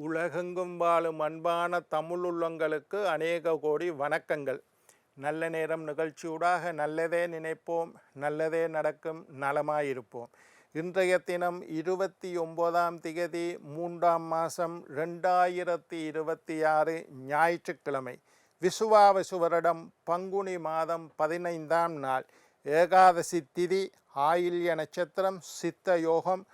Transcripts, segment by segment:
உலகெங்கும் வாழும் அன்பான தமிழுள்ளங்களுக்கு அநேக கோடி வணக்கங்கள். நல்ல நேரம் நிகழ்ச்சியூடாக நல்லதே நினைப்போம், நல்லதே நடக்கும், நலமாயிருப்போம். இன்றைய தினம் 29ஆம் திகதி 3ஆம் மாதம் 2026 ஞாயிற்றுக்கிழமை. விசுவாவசு வருடம் பங்குனி மாதம் 15ஆம் நாள். ஏகாதசி திதி, ஆயில்ய நட்சத்திரம், சித்த யோகம்,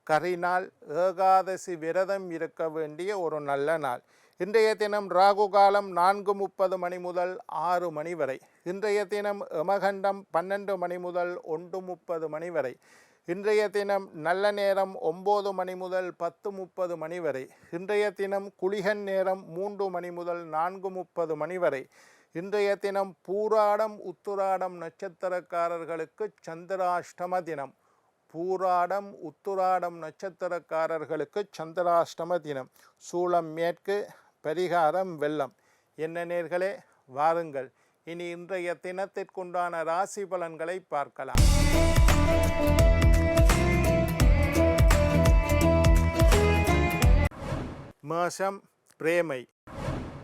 கரிநாள். ஏகாதசி விரதம் இருக்க வேண்டிய ஒரு நல்ல நாள். இன்றைய தினம் ராகு காலம் 4:30 மணி முதல் 6 மணி வரை. இன்றைய தினம் யமகண்டம் 12 மணி முதல் 1:30 மணி வரை. இன்றைய தினம் நல்ல நேரம் 9 மணி முதல் 10:30 மணி வரை. இன்றைய தினம் குளிகன் நேரம் 3 மணி முதல் 4:30 மணி வரை. இன்றைய தினம் பூராடம் உத்துராடம் நட்சத்திரக்காரர்களுக்கு சந்திராஷ்டம தினம். பூராடம் உத்துராடம் நட்சத்திரக்காரர்களுக்கு சந்திராஷ்டம தினம். சூளம் மேற்கு, பரிகாரம் வெள்ளம். என்ன நேர்களே, வாருங்கள் இனி இன்றைய தினத்திற்குண்டான ராசி பலன்களை பார்க்கலாம். மேஷம் பிரேமை,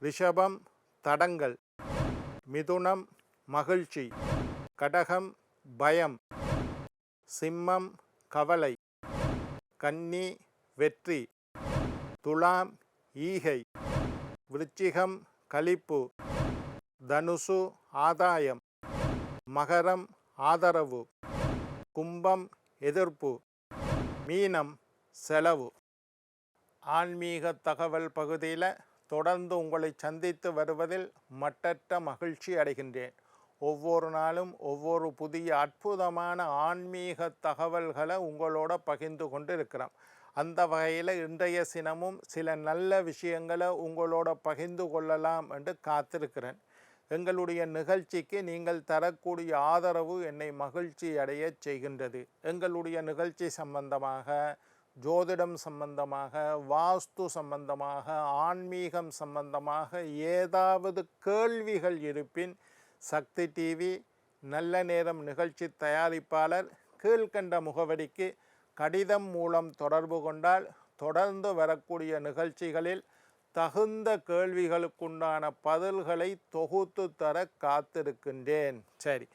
ரிஷபம் தடங்கள், மிதுனம் மகிழ்ச்சி, கடகம் பயம், சிம்மம் கவலை, கன்னி வெற்றி, துலாம் ஈகை, விருச்சிகம் களிப்பு, தனுசு ஆதாயம், மகரம் ஆதரவு, கும்பம் எதிர்ப்பு, மீனம் செலவு. ஆன்மீக தகவல் பகுதியில் தொடர்ந்து உங்களை சந்தித்து வருவதில் மட்டற்ற மகிழ்ச்சி அடைகின்றேன். ஒவ்வொரு நாளும் ஒவ்வொரு புதிய அற்புதமான ஆன்மீக தகவல்களை உங்களோட பகிர்ந்து கொண்டு இருக்கிறோம். அந்த வகையில் இன்றைய தினமும் சில நல்ல விஷயங்களை உங்களோட பகிர்ந்து கொள்ளலாம் என்று காத்திருக்கிறேன். எங்களுடைய நிகழ்ச்சிக்கு நீங்கள் தரக்கூடிய ஆதரவு என்னை மகிழ்ச்சி அடைய செய்கின்றது. எங்களுடைய நிகழ்ச்சி சம்பந்தமாக, ஜோதிடம் சம்பந்தமாக, வாஸ்து சம்பந்தமாக, ஆன்மீகம் சம்பந்தமாக ஏதாவது கேள்விகள் இருப்பின் சக்தி டிவி நல்ல நேரம் நிகழ்ச்சி தயாரிப்பாளர் கீழ்கண்ட முகவரிக்கு கடிதம் மூலம் தொடர்பு கொண்டால் தொடர்ந்து வரக்கூடிய நிகழ்ச்சிகளில் தகுந்த கேள்விகளுக்குண்டான பதில்களை தொகுத்து தர காத்திருக்கின்றேன். சரி,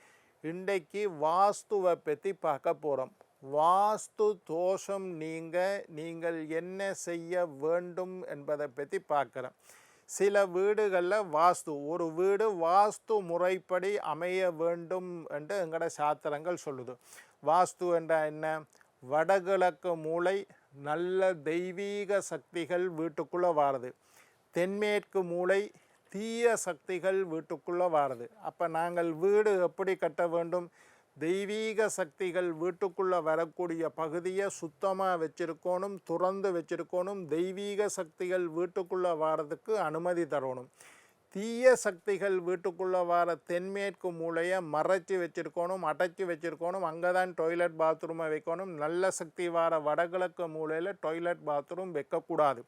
இன்றைக்கு வாஸ்துவை பற்றி பார்க்க போகிறோம். வாஸ்து தோஷம் நீங்கள் என்ன செய்ய வேண்டும் என்பதை பற்றி பார்க்குறோம். சில வீடுகளில் ஒரு வீடு வாஸ்து முறைப்படி அமைய வேண்டும் என்று எங்களோட சாத்திரங்கள் சொல்லுது. வாஸ்து என்றால் என்ன? வடகிழக்கு மூலை நல்ல தெய்வீக சக்திகள் வீட்டுக்குள்ளே வாருது. தென்மேற்கு மூலை தீய சக்திகள் வீட்டுக்குள்ளே வாருது. அப்போ நாங்கள் வீடு எப்படி கட்ட வேண்டும்? தெய்வீக சக்திகள் வீட்டுக்குள்ளே வரக்கூடிய பகுதியை சுத்தமாக வச்சுருக்கணும், துறந்து வச்சுருக்கணும். தெய்வீக சக்திகள் வீட்டுக்குள்ளே வாரதுக்கு அனுமதி தரணும். தீய சக்திகள் வீட்டுக்குள்ளே வர தென்மேற்கு மூலையை மறைச்சி வச்சுருக்கணும், அடைச்சி வச்சுருக்கணும். அங்கே தான் டாய்லெட் பாத்ரூமை வைக்கணும். நல்ல சக்தி வர வடகிழக்கு மூலையில் டாய்லெட் பாத்ரூம் வைக்கக்கூடாது.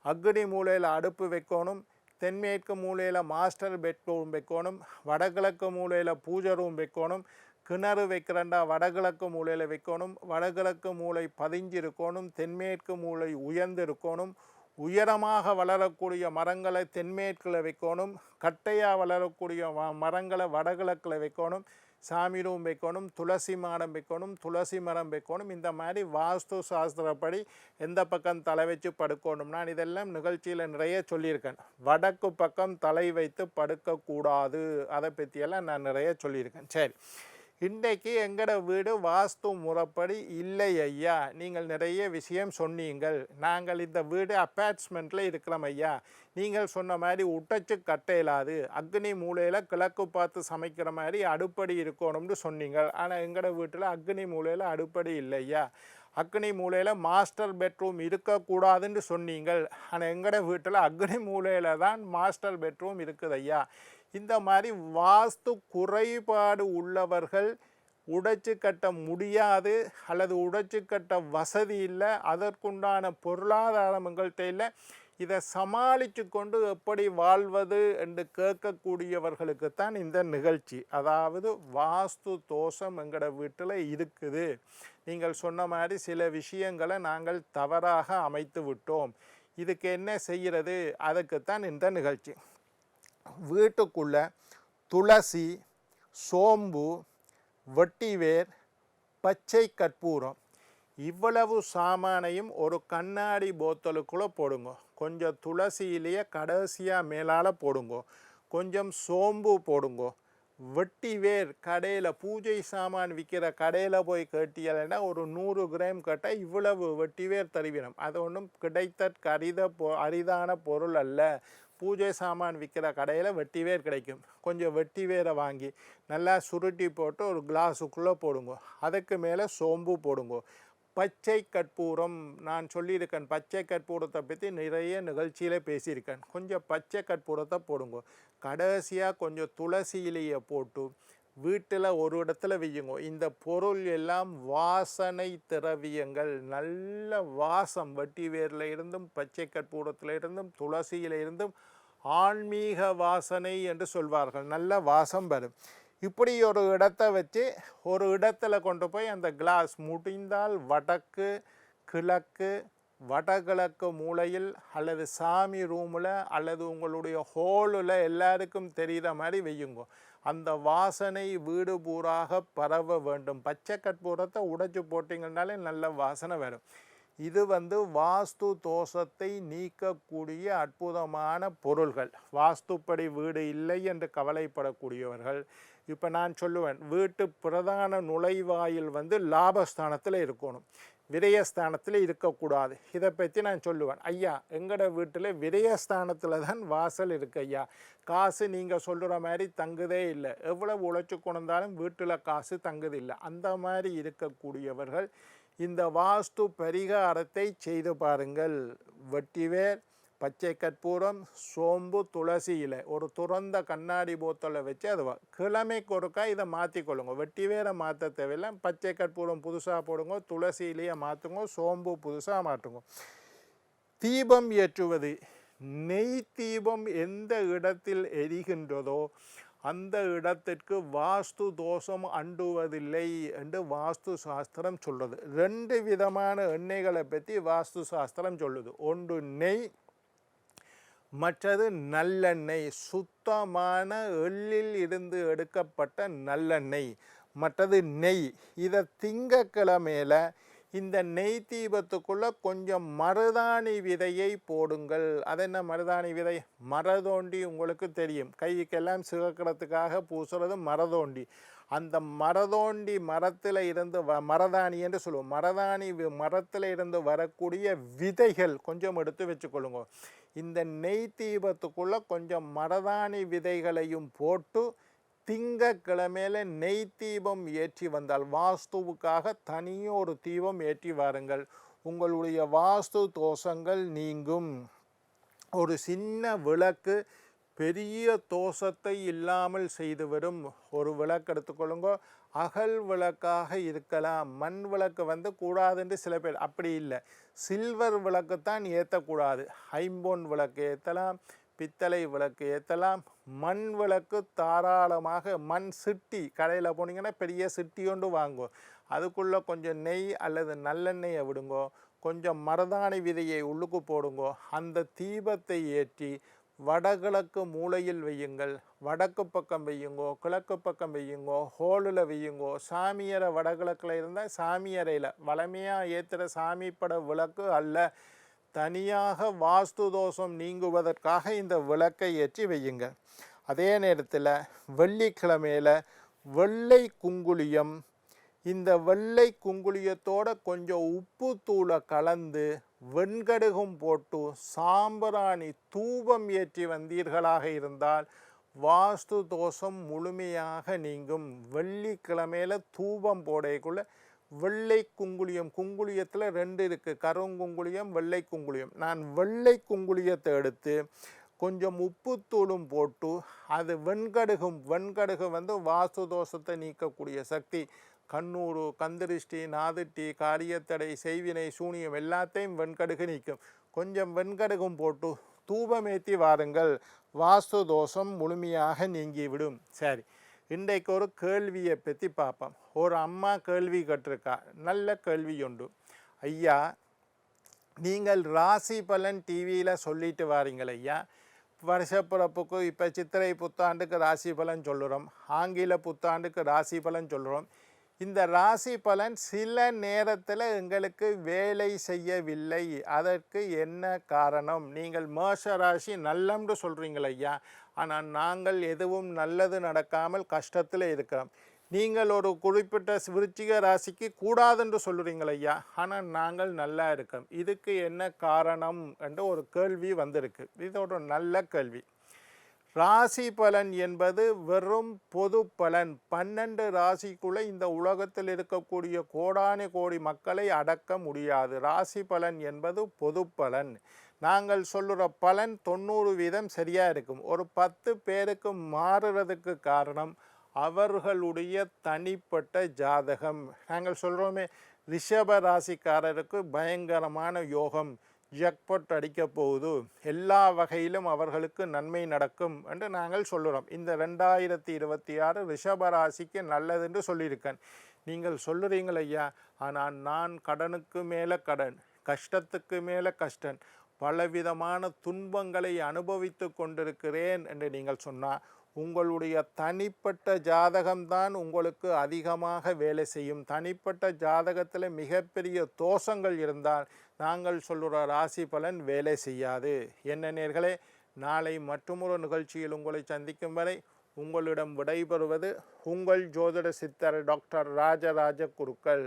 அக்னி மூலையில் அடுப்பு வைக்கணும். தென்மேற்கு மூலையில் மாஸ்டர் பெட்ரூம் வைக்கணும். வடகிழக்கு மூலையில் பூஜை ரூம் வைக்கணும். கிணறு வைக்கிறண்டா வடகிழக்கு மூலையில் வைக்கணும். வடகிழக்கு மூலை பதிஞ்சிருக்கணும். தென்மேற்கு மூலை உயர்ந்திருக்கணும். உயரமாக வளரக்கூடிய மரங்களை தென்மேற்கில் வைக்கணும். கட்டையாக வளரக்கூடிய மரங்களை வடகிழக்கில் வைக்கணும். சாமி ரூம் வைக்கணும். துளசி மாடம் வைக்கணும். துளசி மரம் வைக்கணும். இந்த மாதிரி வாஸ்து சாஸ்திரப்படி எந்த பக்கம் தலை வச்சு படுக்கணும். நான் இதெல்லாம் நிகழ்ச்சியில் நிறைய சொல்லியிருக்கேன். வடக்கு பக்கம் தலை வைத்து படுக்கக்கூடாது, அதை பற்றியெல்லாம் நான் நிறைய சொல்லியிருக்கேன். சரி, இன்றைக்கு எங்களோட வீடு வாஸ்து முறைப்படி இல்லை ஐயா, நீங்கள் நிறைய விஷயம் சொன்னீங்கள். நாங்கள் இந்த வீடு அப்பார்ட்மெண்ட்டில் இருக்கிறோம் ஐயா, நீங்கள் சொன்ன மாதிரி உட்டச்சு கட்டையிலாது, அக்னி மூலையில் கிழக்கு பார்த்து சமைக்கிற மாதிரி அடுப்படி இருக்கணும்னு சொன்னீங்கள். ஆனால் எங்களோட வீட்டில் அக்னி மூலையில் அடுப்படி இல்லை ஐயா, அக்னி மூலையில் மாஸ்டர் பெட்ரூம் இருக்கக்கூடாதுன்னு சொன்னீங்கள். ஆனால் எங்களோட வீட்டில் அக்னி மூலையில் தான் மாஸ்டர் பெட்ரூம் இருக்குது ஐயா. இந்த மாதிரி வாஸ்து குறைபாடு உள்ளவர்கள் உடைச்சு கட்ட முடியாது அல்லது உடைச்சு கட்ட வசதி இல்லை, அதற்குண்டான பொருளாதாரம் எங்கள்கிட்ட இல்லை, இதை சமாளித்து கொண்டு எப்படி வாழ்வது என்று கேட்கக்கூடியவர்களுக்குத்தான் இந்த நிகழ்ச்சி. அதாவது வாஸ்து தோஷம் எங்களோட வீட்டில் இருக்குது, நீங்கள் சொன்ன மாதிரி சில விஷயங்களை நாங்கள் தவறாக அமைத்து விட்டோம், இதுக்கு என்ன செய்கிறது, அதுக்குத்தான் இந்த நிகழ்ச்சி. வீட்டுக்குள்ள துளசி, சோம்பு, வெட்டிவேர், பச்சை கற்பூரம் இவ்வளவு சாமானையும் ஒரு கண்ணாடி போத்தலுக்குள்ளே போடுங்க. கொஞ்சம் துளசியிலேயே கடைசியாக மேலால் போடுங்க. கொஞ்சம் சோம்பு போடுங்க. வெட்டிவேர் கடையில் பூஜை சாமான் விற்கிற கடையில் போய் கேட்டீங்கன்னா ஒரு 100 கிராம் கேட்டால் இவ்வளவு வெட்டிவேர் தருவினம். அது ஒன்றும் கிடைத்த அரிதான பொருள் அல்ல. பூஜை சாமான் விற்கிற கடையில் வெட்டிவேர் கிடைக்கும். கொஞ்சம் வெட்டிவேரை வாங்கி நல்லா சுருட்டி போட்டு ஒரு கிளாஸுக்குள்ளே போடுங்க. அதுக்கு மேலே சோம்பு போடுங்க. பச்சை கற்பூரம் நான் சொல்லியிருக்கேன். பச்சை கற்பூரத்தை பற்றி நிறைய நிகழ்ச்சியில் பேசியிருக்கேன். கொஞ்சம் பச்சை கற்பூரத்தை போடுங்க. கடைசியாக கொஞ்சம் துளசி இலையை போட்டு வீட்டில் ஒரு இடத்துல வையுங்க. இந்த பொருள் எல்லாம் வாசனை திரவியங்கள், நல்ல வாசம். வட்டி வேரில் இருந்தும் பச்சை கற்பூரத்தில் இருந்தும் துளசியில் இருந்தும் ஆன்மீக வாசனை என்று சொல்வார்கள். நல்ல வாசம் வரும். இப்படி ஒரு இடத்தை வச்சு ஒரு இடத்துல கொண்டு போய் அந்த கிளாஸ் முடிந்தால் வடக்கு, கிழக்கு, வடகிழக்கு மூலையில் அல்லது சாமி ரூமில் அல்லது உங்களுடைய ஹோலில் எல்லாருக்கும் தெரிகிற மாதிரி வையுங்க. அந்த வாசனை வீடு பூராக பரவ வேண்டும். பச்சை கற்பூரத்தை உடைச்சு போட்டிங்கன்னாலே நல்ல வாசனை வரும். இது வாஸ்து தோஷத்தை நீக்கக்கூடிய அற்புதமான பொருள்கள். வாஸ்துப்படி வீடு இல்லை என்று கவலைப்படக்கூடியவர்கள், இப்போ நான் சொல்லுவேன், வீட்டு பிரதான நுழைவாயில் லாபஸ்தானத்தில் இருக்கணும், விரயஸ்தானத்தில் இருக்கக்கூடாது. இதை பற்றி நான் சொல்லுவேன். ஐயா, எங்களோட வீட்டில் விரயஸ்தானத்தில் தான் வாசல் இருக்கு ஐயா, காசு நீங்கள் சொல்கிற மாதிரி தங்குதே இல்லை, எவ்வளவு உழைச்சி கொண்டாலும் வீட்டில் காசு தங்குதில்லை. அந்த மாதிரி இருக்கக்கூடியவர்கள் இந்த வாஸ்து பரிகாரத்தை செய்து பாருங்கள். வெட்டிவேர், பச்சை கற்பூரம், சோம்பு, துளசி இலை ஒரு துறந்த கண்ணாடி போத்தலை வச்சு அது கிழமைக்கு ஒருக்கா இதை மாற்றிக்கொள்ளுங்க. வெட்டி வேற மாற்ற தேவையில்லை. பச்சை கற்பூரம் புதுசாக போடுங்க, துளசி இலையை மாற்றுங்க, சோம்பு புதுசாக மாற்றுங்க. தீபம் ஏற்றுவது, நெய் தீபம் எந்த இடத்தில் எரிகின்றதோ அந்த இடத்திற்கு வாஸ்து தோஷம் அண்டுவதில்லை என்று வாஸ்து சாஸ்திரம் சொல்லுது. 2 விதமான எண்ணெய்களை பற்றி வாஸ்து சாஸ்திரம் சொல்லுது. ஒன்று நெய், மற்றது நல்லெண்ணெய். சுத்தமான எள்ளில் இருந்து எடுக்கப்பட்ட நல்லெண்ணெய். மற்றது நெய். இதை திங்கக்கிழமையில இந்த நெய் தீபத்துக்குள்ளே கொஞ்சம் மருதாணி விதையை போடுங்கள். அது என்ன மருதாணி விதை? மரதோண்டி உங்களுக்கு தெரியும், கைக்கெல்லாம் சிவக்கிறதுக்காக பூசுறது மரதோண்டி. அந்த மரதோண்டி மரத்தில் இருந்து மரதாணி என்று சொல்லுவோம். மரதாணி மரத்தில் இருந்து வரக்கூடிய விதைகள் கொஞ்சம் எடுத்து வச்சுக்கொள்ளுங்க. இந்த நெய் தீபத்துக்குள்ளே கொஞ்சம் மரதாணி விதைகளையும் போட்டு திங்கக்கிழமையில நெய் தீபம் ஏற்றி வந்தால், வாஸ்துவுக்காக தனியும் ஒரு தீபம் ஏற்றி வாருங்கள், உங்களுடைய வாஸ்து தோஷங்கள் நீங்கும். ஒரு சின்ன விளக்கு பெரிய தோஷத்தை இல்லாமல் செய்துவிடும். ஒரு விளக்கு எடுத்துக்கொள்ளுங்க. அகல் விளக்காக இருக்கலாம். மண் விளக்கு கூடாதுன்னு சில பேர், அப்படி இல்லை, சில்வர் விளக்கு தான் ஏற்றக்கூடாது. ஐம்பொன் விளக்கு ஏற்றலாம், பித்தளை விளக்கு ஏற்றலாம். மண் விளக்கு தாராளமாக. மண் சிட்டி கடையில் போனீங்கன்னா பெரிய சிட்டி ஒன்று வாங்குவோம். அதுக்குள்ளே கொஞ்சம் நெய் அல்லது நல்லெண்ணெயை விடுங்கோ, கொஞ்சம் மருதாணி விதையை உள்ளுக்கு போடுங்கோ. அந்த தீபத்தை ஏற்றி வடகிழக்கு மூலையில் வையுங்கள். வடக்கு பக்கம் வையுங்கோ, கிழக்கு பக்கம் வையுங்கோ, ஹோலில் வையுங்கோ. சாமியறை வடகிழக்கில் இருந்தால் சாமியறையில் வளமையாக ஏற்றுற சாமிப்பட விளக்கு அல்ல, தனியாக வாஸ்து தோஷம் நீங்குவதற்காக இந்த விளக்கை ஏற்றி வையுங்க. அதே நேரத்தில் வெள்ளிக்கிழமையில் வெள்ளை குங்குளியம், இந்த வெள்ளை குங்குளியத்தோட கொஞ்சம் உப்பு தூளை கலந்து வெண்கடுகும் போட்டு சாம்பிராணி தூபம் ஏற்றி வந்தீர்களாக இருந்தால் வாஸ்து தோஷம் முழுமையாக நீங்கும். வெள்ளிக்கிழமையில் தூபம் போடக்குள்ள வெள்ளை குங்குளியம், குங்குளியத்தில் 2 இருக்குது, கருங்குங்குளியம், வெள்ளை குங்குளியம். நான் வெள்ளை குங்குளியத்தை எடுத்து கொஞ்சம் உப்புத்தூளும் போட்டு அது வெண்கடுகு வாஸ்து தோஷத்தை நீக்கக்கூடிய சக்தி. கண்ணூறு, கந்திருஷ்டி, நாதிட்டி, காரியத்தடை, செய்வினை, சூனியம் எல்லாத்தையும் வெண்கடுகு நீக்கும். கொஞ்சம் வெண்கடுகும் போட்டு தூபமேற்றி வாருங்கள், வாஸ்து தோஷம் முழுமையாக நீங்கிவிடும். சரி, இன்றைக்கு ஒரு கேள்வியை பற்றி பார்ப்போம். ஒரு அம்மா கேள்வி கேட்டிருக்கா, நல்ல கேள்வி உண்டு. ஐயா, நீங்கள் ராசி பலன் டிவியில் சொல்லிட்டு வாரீங்கள் ஐயா. வருஷப்பிறப்புக்கு இப்போ சித்திரை புத்தாண்டுக்கு ராசி பலன் சொல்லுறோம், ஆங்கில புத்தாண்டுக்கு ராசி பலன் சொல்லுறோம். இந்த ராசி பலன் சில நேரத்தில் எங்களுக்கு வேலை செய்யவில்லை. அதற்கு என்ன காரணம்? நீங்கள் மேஷ ராசி நல்லம்னு சொல்கிறீங்கள் ஐயா, ஆனால் நாங்கள் எதுவும் நல்லது நடக்காமல் கஷ்டத்தில் இருக்கிறோம். நீங்கள் ஒரு குறிப்பிட்ட விருச்சிக ராசிக்கு கூடாதுன்னு சொல்லுறீங்கள் ஐயா, ஆனால் நாங்கள் நல்லா இருக்கோம். இதுக்கு என்ன காரணம் என்ற ஒரு கேள்வி வந்திருக்கு. இது ஒரு நல்ல கேள்வி. ராசி பலன் என்பது வெறும் பொது பலன். 12 ராசிக்குள்ளே இந்த உலகத்தில் இருக்கக்கூடிய கோடானு கோடி மக்களை அடக்க முடியாது. ராசி பலன் என்பது பொது பலன். நாங்கள் சொல்லுற பலன் 90% சரியாக இருக்கும். ஒரு 10 பேருக்கு மாறுறதுக்கு காரணம் அவர்களுடைய தனிப்பட்ட ஜாதகம். நாங்கள் சொல்கிறோமே, ரிஷப ராசிக்காரருக்கு பயங்கரமான யோகம், ஜக்பாட் அடிக்க போகுது, எல்லா வகையிலும் அவர்களுக்கு நன்மை நடக்கும் என்று நாங்கள் சொல்லுறோம். இந்த 2026 ரிஷபராசிக்கு நல்லதுன்னு சொல்லியிருக்கேன். நீங்கள் சொல்லுறீங்கள் ஐயா, ஆனால் நான் கடனுக்கு மேலே கடன், கஷ்டத்துக்கு மேலே கஷ்டம், பலவிதமான துன்பங்களை அனுபவித்து கொண்டிருக்கிறேன் என்று நீங்கள் சொன்னால் உங்களுடைய தனிப்பட்ட ஜாதகம்தான் உங்களுக்கு அதிகமாக வேலை செய்யும். தனிப்பட்ட ஜாதகத்தில் மிகப்பெரிய தோஷங்கள் இருந்தால் நாங்கள் சொல்லுற ராசி பலன் வேலை செய்யாது. என்ன நேயர்களே, நாளை மற்றொரு நிகழ்ச்சியில் உங்களை சந்திக்கும் வரை உங்களிடம் விடைபெறுவது உங்கள் ஜோதிட சித்தர் டாக்டர் ராஜராஜ குருக்கள்.